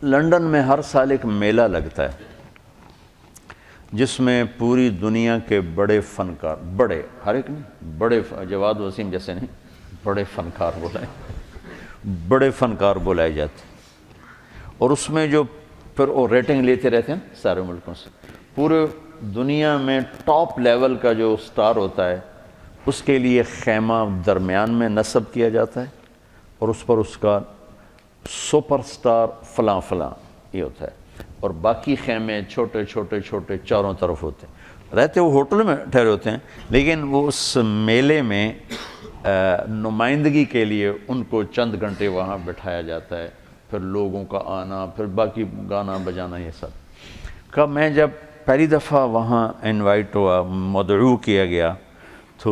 London میں ہر سال ایک میلہ لگتا ہے جس میں پوری دنیا کے بڑے فنکار، بڑے ہر ایک نہیں، بڑے جواد وسیم جیسے نہیں، بڑے فنکار بڑے فنکار بلائے جاتے ہیں، اور اس میں جو پھر وہ ریٹنگ لیتے رہتے ہیں سارے ملکوں سے، پورے دنیا میں ٹاپ لیول کا جو سٹار ہوتا ہے اس کے لیے خیمہ درمیان میں نصب کیا جاتا ہے، اور اس پر اس کا سپر سٹار فلاں فلاں یہ ہوتا ہے، اور باقی خیمے چھوٹے چھوٹے چھوٹے چاروں طرف ہوتے ہیں، رہتے وہ ہوٹل میں ٹھہرے ہوتے ہیں، لیکن وہ اس میلے میں نمائندگی کے لیے ان کو چند گھنٹے وہاں بٹھایا جاتا ہے، پھر لوگوں کا آنا، پھر باقی گانا بجانا، یہ سب کا میں جب پہلی دفعہ وہاں انوائٹ ہوا، مدعو کیا گیا، تو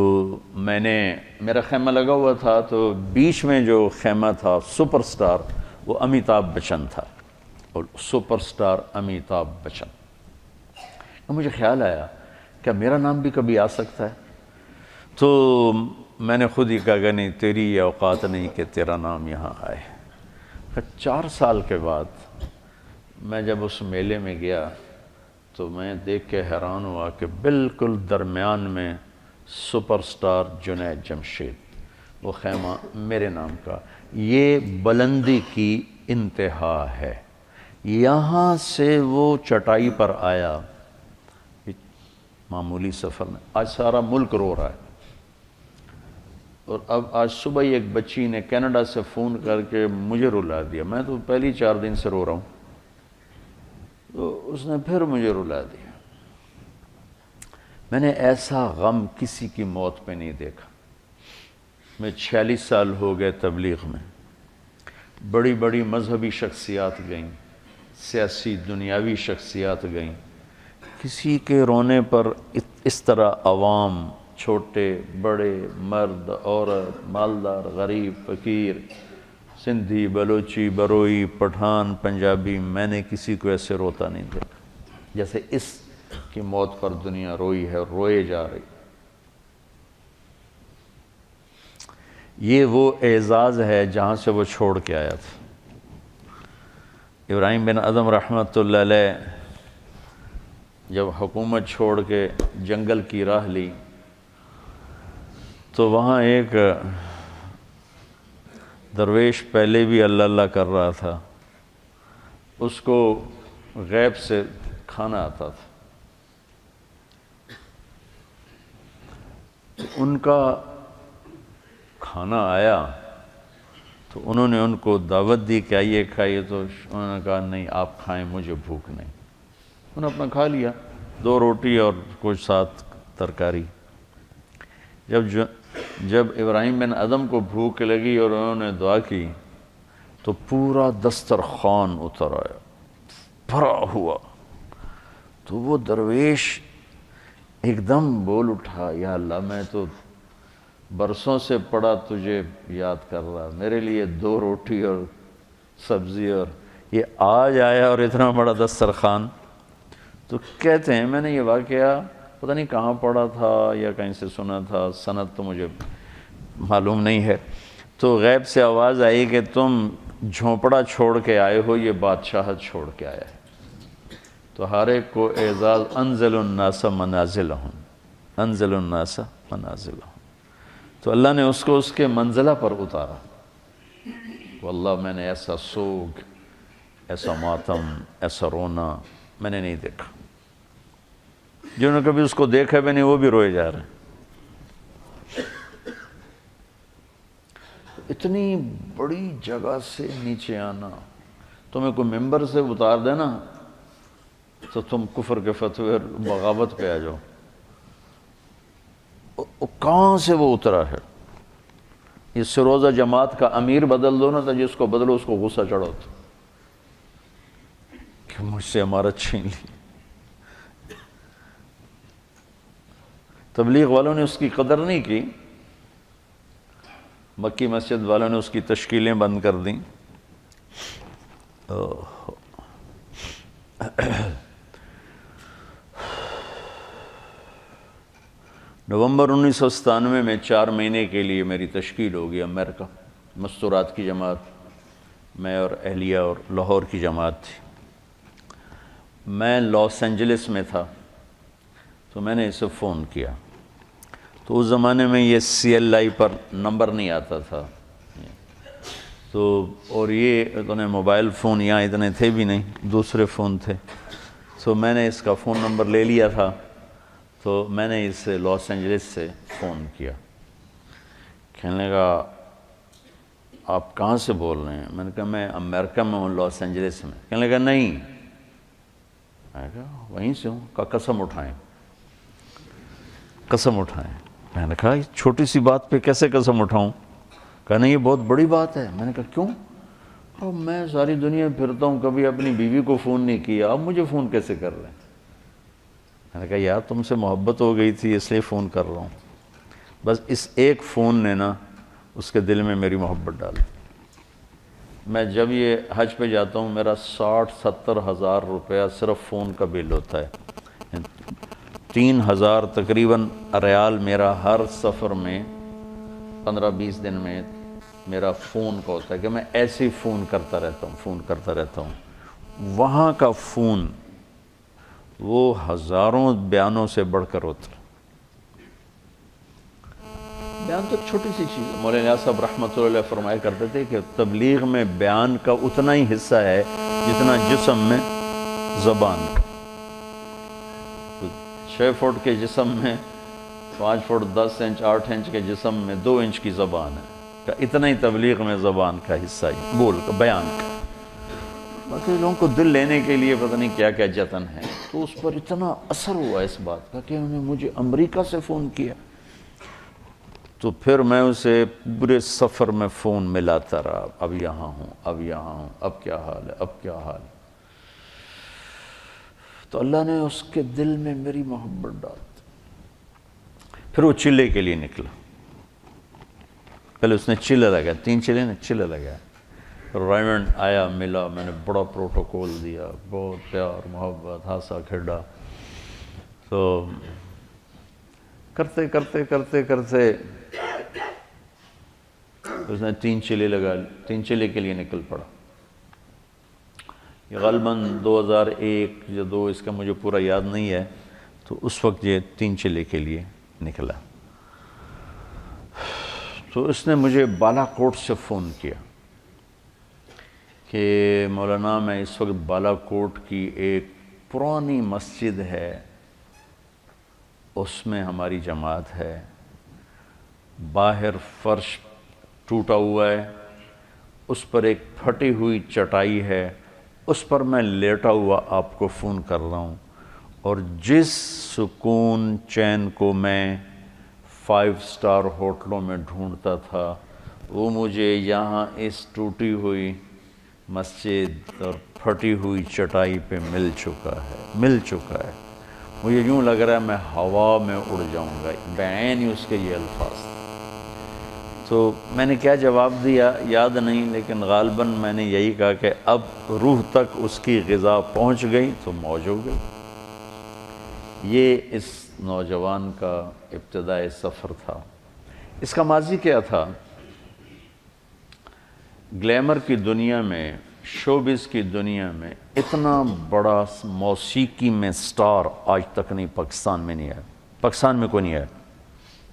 میں نے میرا خیمہ لگا ہوا تھا، تو بیچ میں جو خیمہ تھا سپر سٹار وہ امیتابھ بچن تھا، اور سپر سٹار امیتابھ بچن، مجھے خیال آیا کہ میرا نام بھی کبھی آ سکتا ہے، تو میں نے خود ہی کہا کہ نہیں، تیری یہ اوقات نہیں کہ تیرا نام یہاں آئے۔ 4 سال کے بعد میں جب اس میلے میں گیا تو میں دیکھ کے حیران ہوا کہ بالکل درمیان میں سپر سٹار جنید جمشید، وہ خیمہ میرے نام کا، یہ بلندی کی انتہا ہے، یہاں سے وہ چٹائی پر آیا، معمولی سفر میں، آج سارا ملک رو رہا ہے، اور اب آج صبح ہی ایک بچی نے کینیڈا سے فون کر کے مجھے رلا دیا، میں تو پہلی 4 دن سے رو رہا ہوں، تو اس نے پھر مجھے رلا دیا۔ میں نے ایسا غم کسی کی موت پہ نہیں دیکھا۔ میں 46 سال ہو گئے تبلیغ میں، بڑی بڑی مذہبی شخصیات گئیں، سیاسی دنیاوی شخصیات گئیں، کسی کے رونے پر اس طرح عوام، چھوٹے بڑے، مرد عورت، مالدار غریب فقیر، سندھی بلوچی بروئی پٹھان پنجابی، میں نے کسی کو ایسے روتا نہیں دیکھا جیسے اس کی موت پر دنیا روئی ہے اور روئے جا رہی۔ یہ وہ اعزاز ہے جہاں سے وہ چھوڑ کے آیا تھا۔ ابراہیم بن ادھم رحمۃ اللہ علیہ جب حکومت چھوڑ کے جنگل کی راہ لی تو وہاں ایک درویش پہلے بھی اللہ اللہ کر رہا تھا، اس کو غیب سے کھانا آتا تھا، ان کا کھانا آیا تو انہوں نے ان کو دعوت دی کہ آئیے کھائیے، تو انہوں نے کہا نہیں آپ کھائیں، مجھے بھوک نہیں۔ انہوں نے اپنا کھا لیا، 2 روٹی اور کچھ ساتھ ترکاری۔ جب ابراہیم بن ادھم کو بھوک لگی اور انہوں نے دعا کی تو پورا دسترخوان اتر آیا، بھرا ہوا، تو وہ درویش ایک دم بول اٹھا، یا اللہ میں تو برسوں سے پڑا تجھے یاد کر رہا، میرے لیے 2 روٹی اور سبزی، اور یہ آج آیا اور اتنا بڑا دسترخوان۔ تو کہتے ہیں میں نے یہ واقعہ پتہ نہیں کہاں پڑھا تھا یا کہیں سے سنا تھا، سند تو مجھے معلوم نہیں ہے، تو غیب سے آواز آئی کہ تم جھونپڑا چھوڑ کے آئے ہو، یہ بادشاہت چھوڑ کے آیا ہے۔ تو ہر ایک کو اعزاز، انزل الناس منازلہم، انزل الناس منازلہم، تو اللہ نے اس کو اس کے منزلہ پر اتارا۔ واللہ میں نے ایسا سوگ، ایسا ماتم، ایسا رونا میں نے نہیں دیکھا۔ جنہوں نے کبھی اس کو دیکھا بھی نہیں وہ بھی روئے جا رہے ہیں۔ اتنی بڑی جگہ سے نیچے آنا، تمہیں کوئی ممبر سے اتار دینا تو تم کفر کے فتوے اور بغاوت پہ آ جاؤ۔ کہاں سے وہ اترا ہے؟ یہ سروزہ جماعت کا امیر بدل دو نا، تو جس کو بدلو اس کو غصہ چڑھو کہ مجھ سے امارت چھین لی۔ تبلیغ والوں نے اس کی قدر نہیں کی، مکی مسجد والوں نے اس کی تشکیلیں بند کر دیں۔ نومبر 1997 میں 4 مہینے کے لیے میری تشکیل ہوگی امریکہ، مستورات کی جماعت، میں اور اہلیہ اور لاہور کی جماعت تھی. میں لاس اینجلس میں تھا تو میں نے اسے فون کیا. تو اس زمانے میں یہ CLI پر نمبر نہیں آتا تھا تو، اور یہ اتنے موبائل فون یہاں اتنے تھے بھی نہیں، دوسرے فون تھے. تو میں نے اس کا فون نمبر لے لیا تھا تو میں نے اسے لاس اینجلس سے فون کیا. کہنے لگا آپ کہاں سے بول رہے ہیں؟ میں نے کہا میں امریکہ میں ہوں، لاس اینجلس میں. کہنے لگا نہیں، میں نے کہا وہیں سے ہوں. کہا قسم اٹھائیں، قسم اٹھائیں. میں نے کہا چھوٹی سی بات پہ کیسے قسم اٹھاؤں؟ کہا نہیں یہ بہت بڑی بات ہے. میں نے کہا کیوں؟ اور میں ساری دنیا پھرتا ہوں، کبھی اپنی بیوی کو فون نہیں کیا، اب مجھے فون کیسے کر رہے ہیں؟ میں نے کہا یار تم سے محبت ہو گئی تھی اس لیے فون کر رہا ہوں. بس اس ایک فون نے نا اس کے دل میں میری محبت ڈالی. میں جب یہ حج پہ جاتا ہوں میرا 60-70 ہزار روپیہ صرف فون کا بل ہوتا ہے. 3,000 تقریباً ریال میرا ہر سفر میں 15-20 دن میں میرا فون کا ہوتا ہے کہ میں ایسے ہی فون کرتا رہتا ہوں. وہاں کا فون وہ ہزاروں بیانوں سے بڑھ کر ہوتا ہے. بیان تو ایک چھوٹی سی چیز ہے. مولانا صاحب رحمۃ اللہ علیہ فرمایا کرتے تھے کہ تبلیغ میں بیان کا اتنا ہی حصہ ہے جتنا جسم میں زبان کا. 6 فٹ کے جسم میں 5 فٹ 10 انچ 8 انچ کے جسم میں 2 انچ کی زبان ہے. اتنا ہی تبلیغ میں زبان کا حصہ ہے، بول کا، بیان کا. باقی لوگوں کو دل لینے کے لیے پتہ نہیں کیا کیا جتن ہے. تو اس پر اتنا اثر ہوا اس بات کا کہ انہوں نے مجھے امریکہ سے فون کیا. تو پھر میں اسے پورے سفر میں فون ملاتا رہا، اب یہاں ہوں، اب یہاں ہوں، اب کیا حال ہے، اب کیا حال ہے. تو اللہ نے اس کے دل میں میری محبت ڈال دی. پھر وہ چلے کے لیے نکلا. پہلے اس نے چلے لگا، 3 چلے نے چلے لگا. ریمنڈ آیا، ملا، میں نے بڑا پروٹوکول دیا، بہت پیار محبت، ہنسا کھیڈا. تو کرتے کرتے کرتے کرتے اس نے 3 چلے لگا، 3 چلے کے لیے نکل پڑا. یہ غالباً 2001 یا 2 اس کا مجھے پورا یاد نہیں ہے. تو اس وقت یہ 3 چلے کے لیے نکلا. تو اس نے مجھے بالا کوٹ سے فون کیا کہ مولانا میں اس وقت بالا کوٹ کی ایک پرانی مسجد ہے، اس میں ہماری جماعت ہے. باہر فرش ٹوٹا ہوا ہے، اس پر ایک پھٹی ہوئی چٹائی ہے، اس پر میں لیٹا ہوا آپ کو فون کر رہا ہوں. اور جس سکون چین کو میں 5 اسٹار ہوٹلوں میں ڈھونڈتا تھا وہ مجھے یہاں اس ٹوٹی ہوئی مسجد اور پھٹی ہوئی چٹائی پہ مل چکا ہے. مجھے یوں لگ رہا ہے میں ہوا میں اڑ جاؤں گا. بعین ہی اس کے یہ الفاظ تھے. تو میں نے کیا جواب دیا یاد نہیں، لیکن غالباً میں نے یہی کہا کہ اب روح تک اس کی غذا پہنچ گئی تو موج ہو گئی. یہ اس نوجوان کا ابتدائی سفر تھا. اس کا ماضی کیا تھا؟ گلیمر کی دنیا میں، شوبز کی دنیا میں اتنا بڑا موسیقی میں سٹار آج تک نہیں، پاکستان میں نہیں ہے. پاکستان میں کوئی نہیں ہے.